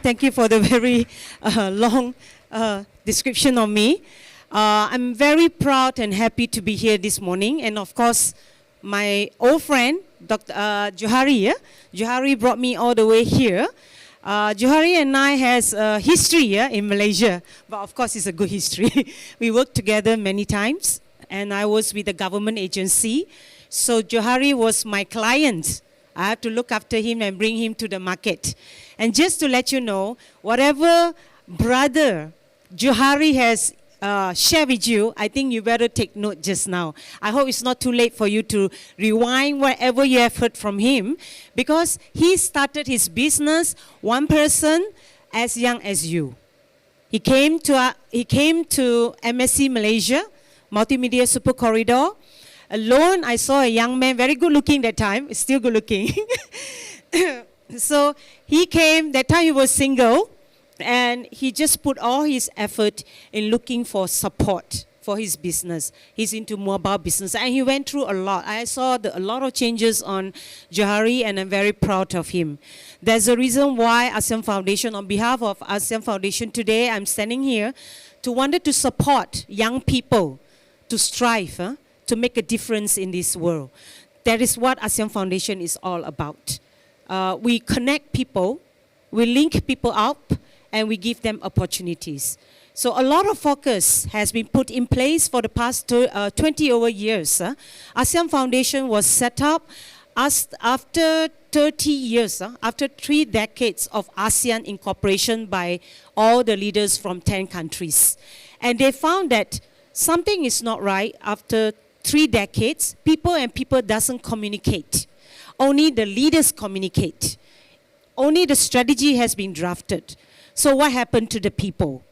Thank you for the very long description of me. I'm very proud and happy to be here this morning. And of course, my old friend, Dr. Johari, Johari brought me all the way here. Johari and I has a history in Malaysia, but of course it's a good history. We worked together many times, and I was with a government agency. So Johari was my client. I have to look after him and bring him to the market. And just to let you know, whatever brother Johari has shared with you, I think you better take note just now. I hope it's not too late for you to rewind whatever you have heard from him, because he started his business, one person, as young as you. He came to MSC Malaysia, Multimedia Super Corridor. Alone, I saw a young man, very good looking that time, still good looking. So he came, that time he was single, and he just put all his effort in looking for support for his business. He's into mobile business, and he went through a lot. I saw a lot of changes on Johari, and I'm very proud of him. There's a reason why ASEAN Foundation, on behalf of ASEAN Foundation today, I'm standing here to wanted to support young people to strive, to make a difference in this world. That is what ASEAN Foundation is all about. We connect people, we link people up, and we give them opportunities. So a lot of focus has been put in place for the past 20 over years. ASEAN Foundation was set up after 30 years, after 3 decades of ASEAN incorporation by all the leaders from 10 countries. And they found that something is not right after 3 decades. People doesn't communicate. Only the leaders communicate. Only the strategy has been drafted. So what happened to the people?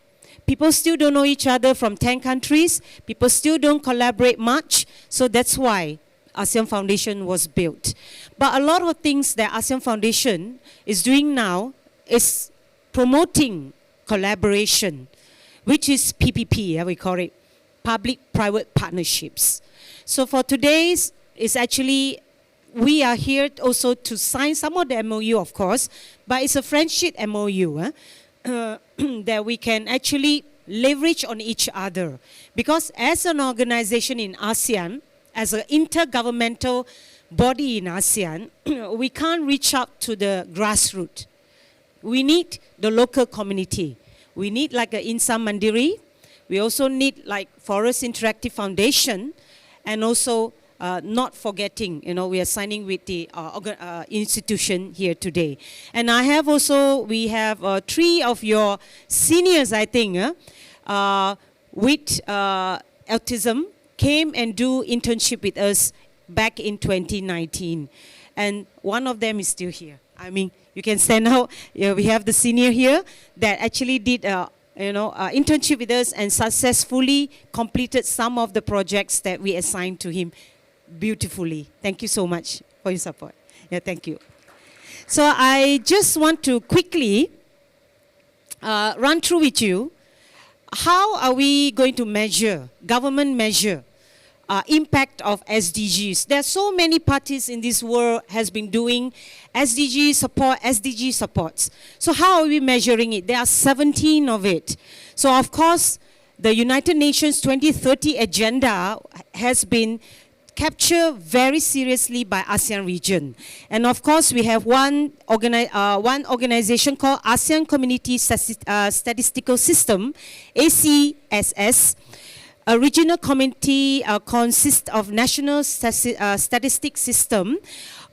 People still don't know each other from 10 countries. People still don't collaborate much. So that's why ASEAN Foundation was built. But a lot of things that ASEAN Foundation is doing now is promoting collaboration, which is PPP, we call it, public-private partnerships. So for today's, it's actually, we are here also to sign some of the MOU, of course, but it's a friendship MOU that we can actually leverage on each other. Because as an organization in ASEAN, as an intergovernmental body in ASEAN, we can't reach out to the grassroots. We need the local community. We need like an Insan Mandiri. We also need like Forest Interactive Foundation, and also not forgetting, we are signing with the institution here today. And I have also, we have 3 of your seniors, I think, with autism, came and do internship with us back in 2019. And one of them is still here. I mean, you can stand out. We have the senior here that actually did internship with us and successfully completed some of the projects that we assigned to him beautifully. Thank you so much for your support. Yeah, thank you. So I just want to quickly run through with you, how are we going to measure, government measure, impact of SDGs. There are so many parties in this world has been doing SDG supports. So how are we measuring it? There are 17 of it. So of course, the United Nations 2030 agenda has been captured very seriously by ASEAN region. And of course, we have one organization called ASEAN Community Statistical System, ACSS. A regional committee consists of national statistic system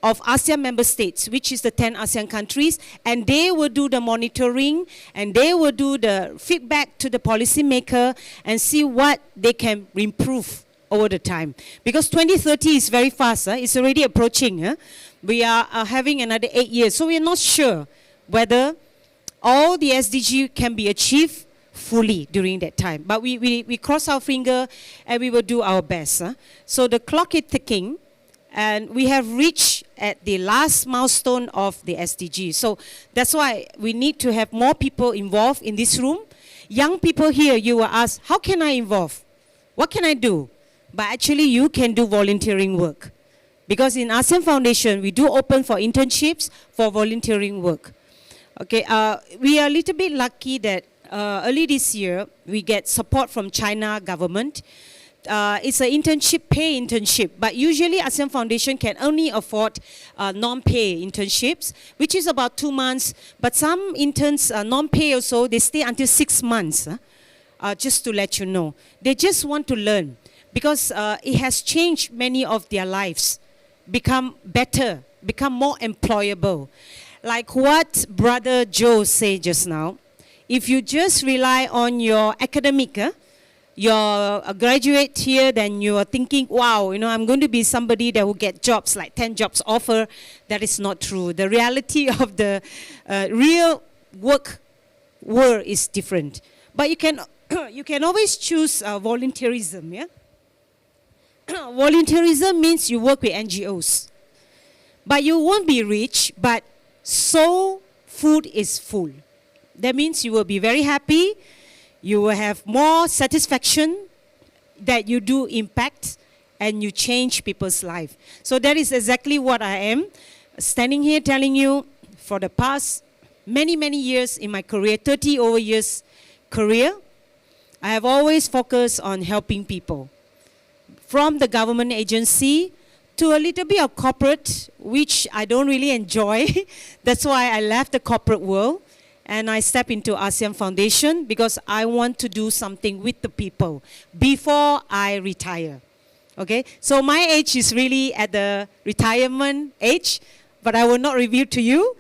of ASEAN member states, which is the 10 ASEAN countries, and they will do the monitoring, and they will do the feedback to the policymaker and see what they can improve over the time. Because 2030 is very fast, it's already approaching. We are having another 8 years, so we are not sure whether all the SDG can be achieved fully during that time. But we cross our finger and we will do our best. So the clock is ticking, and we have reached at the last milestone of the SDG. So that's why we need to have more people involved in this room. Young people here, you will ask, how can I involve? What can I do? But actually you can do volunteering work. Because in ASEAN Foundation, we do open for internships for volunteering work. Okay, we are a little bit lucky that early this year we get support from China government. It's an internship, pay internship, but usually ASEAN Foundation can only afford non-pay internships, which is about 2 months. But some interns, non-pay also, they stay until 6 months. Just to let you know, they just want to learn because it has changed many of their lives, become better, become more employable. Like what Brother Joe said just now, if you just rely on your academic, you're a graduate here, then you are thinking, wow, you know, I'm going to be somebody that will get jobs, like 10 jobs offer. That is not true. The reality of the real work world is different. But you can you can always choose volunteerism, yeah? Volunteerism means you work with NGOs. But you won't be rich, but so food is full. That means you will be very happy, you will have more satisfaction that you do impact and you change people's life. So that is exactly what I am standing here telling you for the past many, many years in my career, 30 over years career. I have always focused on helping people. From the government agency to a little bit of corporate, which I don't really enjoy. That's why I left the corporate world and I stepped into ASEAN Foundation because I want to do something with the people before I retire. Okay, so my age is really at the retirement age, but I will not reveal to you.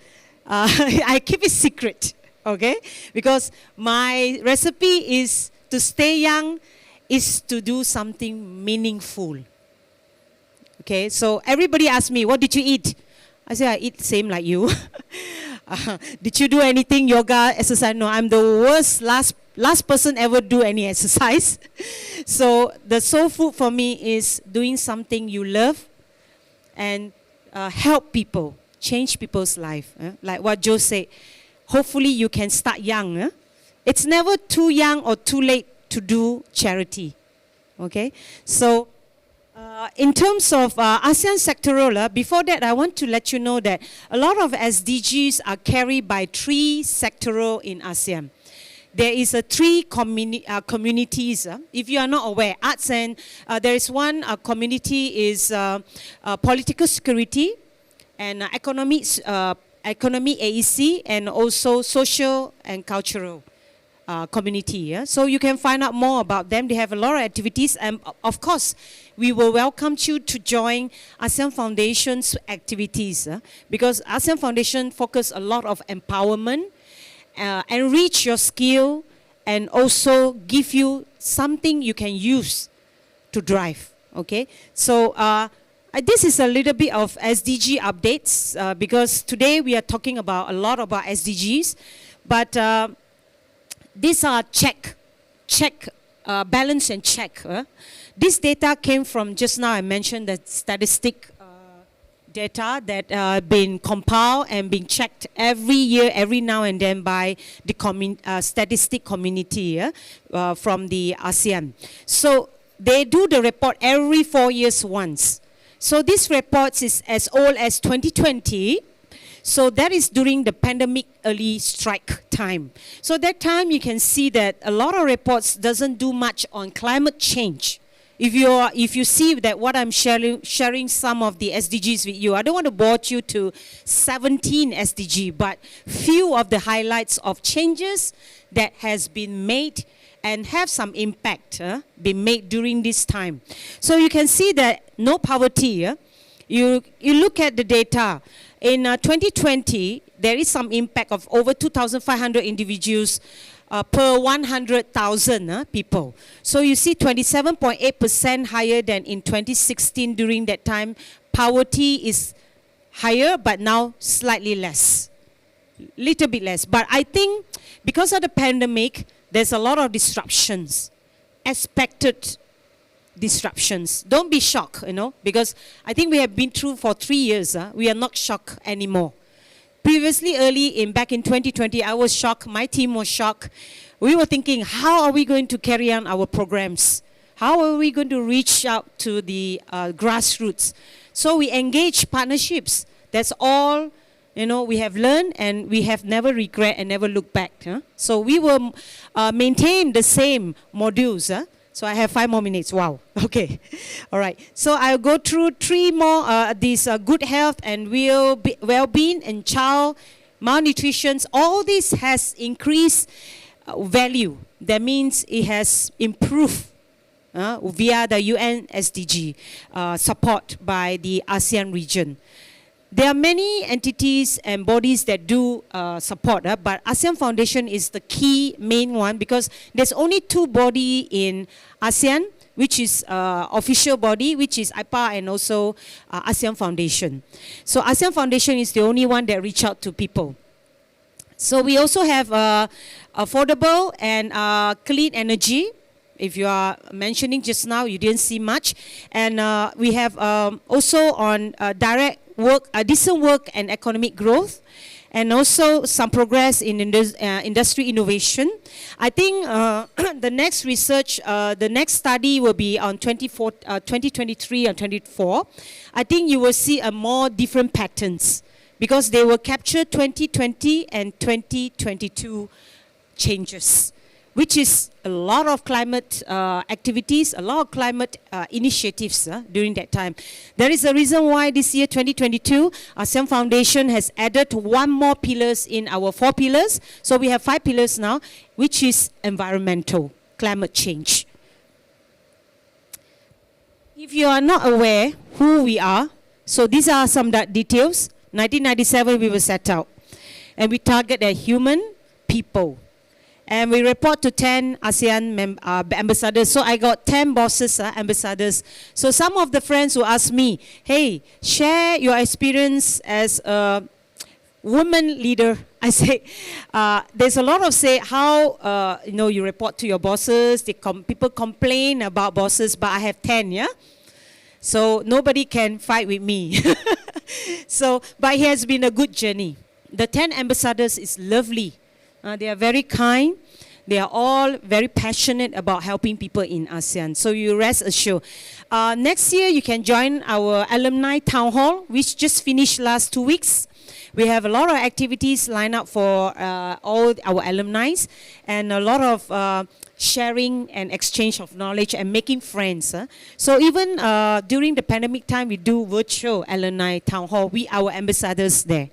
I keep it secret, okay? Because my recipe is to stay young, is to do something meaningful. Okay, so everybody asks me, what did you eat? I say, I eat same like you. Did you do anything, yoga, exercise? No, I'm the worst, last person ever do any exercise. So the soul food for me is doing something you love and help people, change people's life. Like what Joe said, hopefully you can start young. It's never too young or too late to do charity. Okay, so in terms of ASEAN sectoral, before that I want to let you know that a lot of SDGs are carried by 3 sectoral in ASEAN. There is a 3 communities. If you are not aware, arts and there is one community is political security and economic AEC and also social and cultural community. Yeah? So you can find out more about them. They have a lot of activities, and of course we will welcome you to join ASEAN Foundation's activities because ASEAN Foundation focus a lot of empowerment, enrich your skill, and also give you something you can use to drive. Okay, so this is a little bit of SDG updates because today we are talking about a lot about SDGs, but these are balance and check. This data came from, just now I mentioned the statistic data that been compiled and being checked every year, every now and then by the statistic community from the ASEAN. So they do the report every 4 years once. So this report is as old as 2020. So that is during the pandemic early strike time. So that time you can see that a lot of reports doesn't do much on climate change. If you see that what I'm sharing some of the SDGs with you, I don't want to bore you to 17 SDG, but few of the highlights of changes that has been made and have some impact been made during this time. So you can see that no poverty. You look at the data. In 2020, there is some impact of over 2,500 individuals per 100,000 people. So you see 27.8% higher than in 2016 during that time. Poverty is higher, but now slightly less. Little bit less. But I think because of the pandemic, there's a lot of disruptions, expected disruptions. Don't be shocked, because I think we have been through for 3 years. We are not shocked anymore. Previously, back in 2020, I was shocked. My team was shocked. We were thinking, how are we going to carry on our programs? How are we going to reach out to the grassroots? So we engage partnerships. That's all, we have learned and we have never regret and never look back. So we will maintain the same modules. So I have 5 more minutes. Wow. Okay. All right. So I'll go through 3 more, these good health and well-being and child malnutrition. All this has increased value. That means it has improved via the UN SDG support by the ASEAN region. There are many entities and bodies that do support, but ASEAN Foundation is the key main one because there's only 2 bodies in ASEAN, which is official body, which is APRN and also ASEAN Foundation. So ASEAN Foundation is the only one that reach out to people. So we also have affordable and clean energy. If you are mentioning just now, you didn't see much. And we have also on direct work, decent work and economic growth, and also some progress in industry innovation. I think the next research, the next study will be on 2023 and 24. I think you will see a more different patterns because they will capture 2020 and 2022 changes, which is a lot of climate activities, a lot of climate initiatives during that time. There is a reason why this year, 2022, ASEAN Foundation has added 1 more pillars in our 4 pillars. So we have 5 pillars now, which is environmental, climate change. If you are not aware who we are, so these are some details. 1997, we were set out. And we target the human people. And we report to 10 ASEAN ambassadors. So I got 10 bosses, ambassadors. So some of the friends who ask me, hey, share your experience as a woman leader. I say, there's a lot of say how, you report to your bosses. People complain about bosses, but I have 10, yeah? So nobody can fight with me. But it has been a good journey. The 10 ambassadors is lovely. They are very kind. They are all very passionate about helping people in ASEAN. So you rest assured. Next year, you can join our alumni town hall, which just finished last 2 weeks. We have a lot of activities lined up for all our alumni and a lot of sharing and exchange of knowledge and making friends. So even during the pandemic time, we do virtual alumni town hall with our ambassadors there.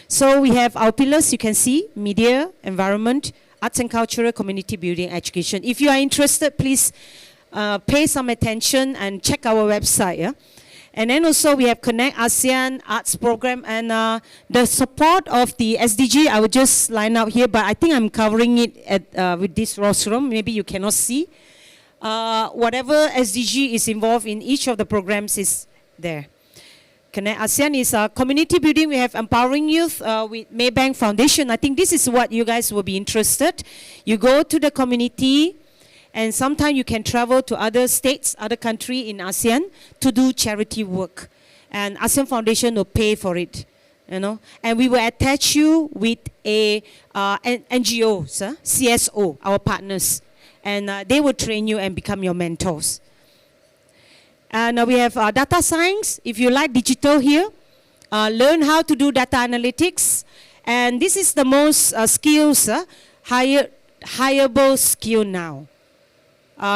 So we have our pillars, you can see, media, environment, arts and cultural, community building, education. If you are interested, please pay some attention and check our website. Yeah? And then also we have Connect ASEAN Arts Program and the support of the SDG, I will just line out here, but I think I'm covering it with this rostrum. Maybe you cannot see. Whatever SDG is involved in each of the programs is there. Connect ASEAN is community building. We have empowering youth with Mee Eng Foundation. I think this is what you guys will be interested. You go to the community and sometimes you can travel to other states, other countries in ASEAN to do charity work. And ASEAN Foundation will pay for it, And we will attach you with an NGOs, CSO, our partners. And they will train you and become your mentors. And we have data science. If you like digital here, learn how to do data analytics. And this is the most skills, hireable skill now.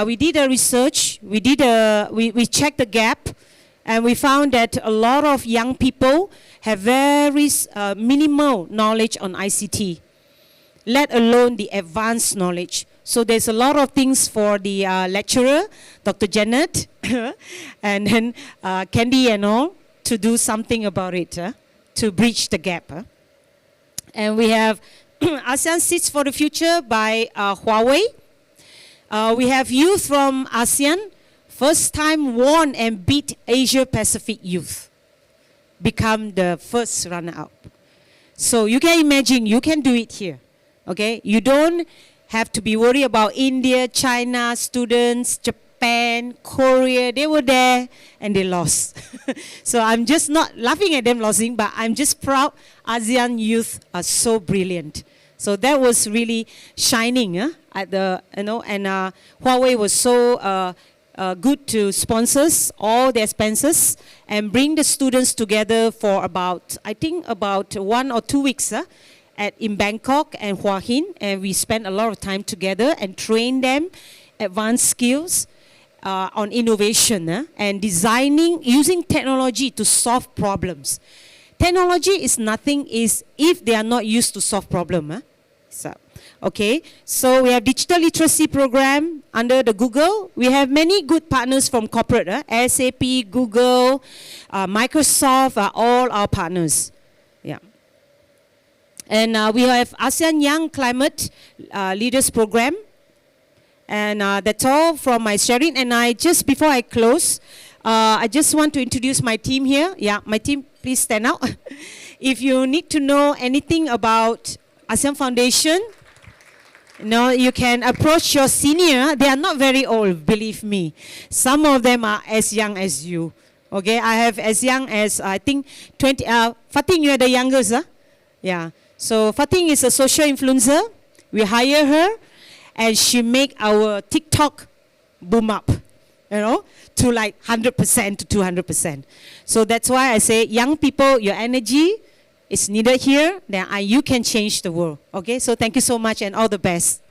We did a research. We checked the gap. And we found that a lot of young people have very minimal knowledge on ICT, let alone the advanced knowledge. So there's a lot of things for the lecturer, Dr. Janet, and then Candy and all, to do something about it, to bridge the gap. And we have ASEAN Seeds for the Future by Huawei. We have youth from ASEAN, first time won and beat Asia Pacific youth, become the first runner-up. So you can imagine, you can do it here, okay? You don't have to be worried about India, China, students, Japan, Korea. They were there and they lost. So I'm just not laughing at them losing, but I'm just proud ASEAN youth are so brilliant. So that was really shining at the, and Huawei was so good to sponsors all the expenses and bring the students together for about, I think about 1 or 2 weeks in Bangkok and Hua Hin, and we spent a lot of time together and train them advanced skills on innovation and designing using technology to solve problems. Technology is nothing if they are not used to solve problem. Okay, so we have digital literacy program under the Google. We have many good partners from corporate. SAP, Google, Microsoft are all our partners. Yeah. And we have ASEAN Young Climate Leaders Program. And that's all from my sharing. And before I close, I just want to introduce my team here. Yeah, my team, please stand out. If you need to know anything about ASEAN Foundation, you can approach your senior. They are not very old, believe me. Some of them are as young as you. Okay, I have as young as, I think, 20. Fating, you are the youngest, huh? Yeah. So Fating is a social influencer. We hire her, and she make our TikTok boom up, to like 100% to 200%. So that's why I say, young people, your energy is needed here, then you can change the world. Okay, so thank you so much and all the best.